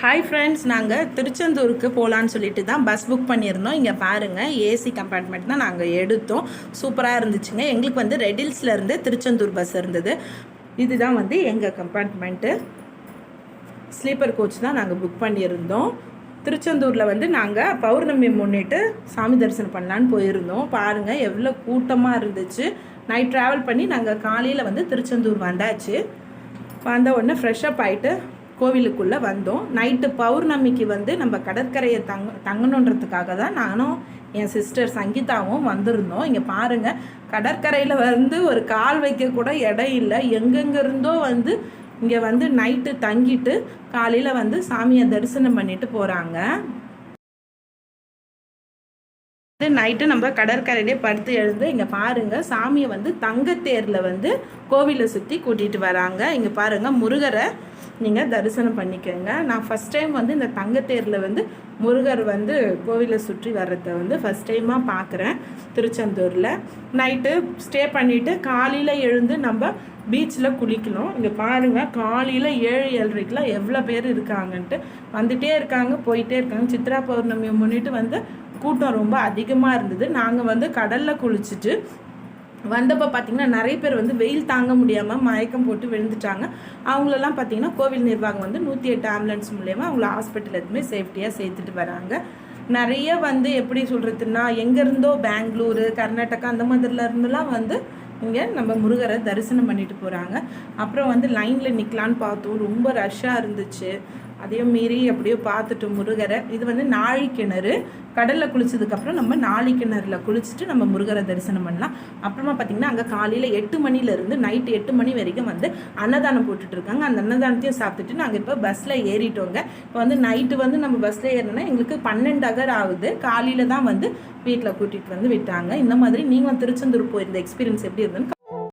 Hi friends, நாங்கள் திருச்செந்தூருக்கு போகலான்னு சொல்லிட்டு தான் பஸ் புக் பண்ணியிருந்தோம். இங்கே பாருங்கள், ஏசி கம்பார்ட்மெண்ட் தான் நாங்கள் எடுத்தோம். சூப்பராக இருந்துச்சுங்க. எங்களுக்கு வந்து ரெடில்ஸ்லேருந்து திருச்செந்தூர் பஸ் இருந்தது. இதுதான் வந்து எங்கள் கம்பார்ட்மெண்ட்டு. ஸ்லீப்பர் கோச் தான் நாங்கள் புக் பண்ணியிருந்தோம். திருச்செந்தூரில் வந்து நாங்கள் பௌர்ணமி முன்னிட்டு சாமி தரிசனம் பண்ணலான்னு போயிருந்தோம். பாருங்கள் எவ்வளோ கூட்டமாக இருந்துச்சு. நைட் ட்ராவல் பண்ணி நாங்கள் காலையில் வந்து திருச்செந்தூர் வந்தாச்சு. வந்த உடனே ஃப்ரெஷ்அப் ஆகிட்டு கோவிலுக்குள்ளே வந்தோம். நைட்டு பௌர்ணமிக்கு வந்து நம்ம கடற்கரையை தங்கணுன்றதுக்காக தான் நானும் என் சிஸ்டர் சங்கீதாவும் வந்திருந்தோம். இங்கே பாருங்கள், கடற்கரையில் வந்து ஒரு கால் வைக்க கூட இடம் இல்லை. எங்கெங்கிருந்தோ வந்து இங்கே வந்து நைட்டு தங்கிட்டு காலையில் வந்து சாமியை தரிசனம் பண்ணிட்டு போகிறாங்க. நைட்டு நம்ம கடற்கரையிலே படுத்து எழுந்து இங்கே பாருங்கள், சாமியை வந்து தங்கத்தேரில் வந்து கோவிலை சுற்றி கூட்டிகிட்டு வராங்க. இங்கே பாருங்கள், முருகரை நீங்கள் தரிசனம் பண்ணிக்கோங்க. நான் ஃபஸ்ட் டைம் வந்து இந்த தங்கத்தேரில் வந்து முருகர் வந்து கோவிலை சுற்றி வர்றதை வந்து ஃபஸ்ட் டைமாக பார்க்குறேன் திருச்செந்தூரில். நைட்டு ஸ்டே பண்ணிவிட்டு காலையில் எழுந்து நம்ம பீச்சில் குளிக்கணும். இங்கே பாருங்கள், காலையில் 7-7:30 எவ்வளோ பேர் இருக்காங்கன்ட்டு வந்துகிட்டே இருக்காங்க, போயிட்டே இருக்காங்க. சித்ரா பௌர்ணமியை முன்னிட்டு வந்து கூட்டம் ரொம்ப அதிகமாக இருந்தது. நாங்கள் வந்து கடலில் குளிச்சுட்டு வந்தப்போ பார்த்திங்கன்னா நிறைய பேர் வந்து வெயில் தாங்க முடியாமல் மயக்கம் போட்டு விழுந்துட்டாங்க. அவங்களெல்லாம் பார்த்திங்கன்னா கோவில் நிர்வாகம் வந்து 108 ஆம்புலன்ஸ் மூலயமா அவங்கள ஹாஸ்பிட்டல் எதுவுமே சேஃப்டியாக சேர்த்துட்டு வராங்க. நிறைய வந்து எப்படி சொல்கிறதுன்னா, எங்கேருந்தோ பெங்களூரு, கர்நாடகா அந்த மாதிரில இருந்துலாம் வந்து இங்கே நம்ம முருகரை தரிசனம் பண்ணிட்டு போகிறாங்க. அப்புறம் வந்து லைனில் நிற்கலான்னு பார்த்தோம், ரொம்ப ரஷ்ஷாக இருந்துச்சு. அதையும் மீறி அப்படியே பார்த்துட்டு முருகரை. இது வந்து நாழிக்கிணறு. கடலில் குளிச்சதுக்கப்புறம் நம்ம நாழிக்கிணறுல குளிச்சுட்டு நம்ம முருகரை தரிசனம் பண்ணலாம். அப்புறமா பார்த்திங்கன்னா அங்கே காலையில் 8 மணிலேருந்து நைட்டு 8 மணி வரைக்கும் வந்து அன்னதானம் போட்டுட்ருக்காங்க. அந்த அன்னதானத்தையும் சாப்பிட்டுட்டு நாங்கள் இப்போ பஸ்ஸில் ஏறிட்டோங்க. இப்போ வந்து நைட்டு வந்து நம்ம பஸ்ஸில் ஏறினோன்னா எங்களுக்கு 12 hour ஆகுது. காலையில் தான் வந்து வீட்டில் கூட்டிகிட்டு வந்து விட்டாங்க. இந்த மாதிரி நீங்களும் திருச்செந்தூர் போயிருந்த எக்ஸ்பீரியன்ஸ் எப்படி இருந்ததுன்னு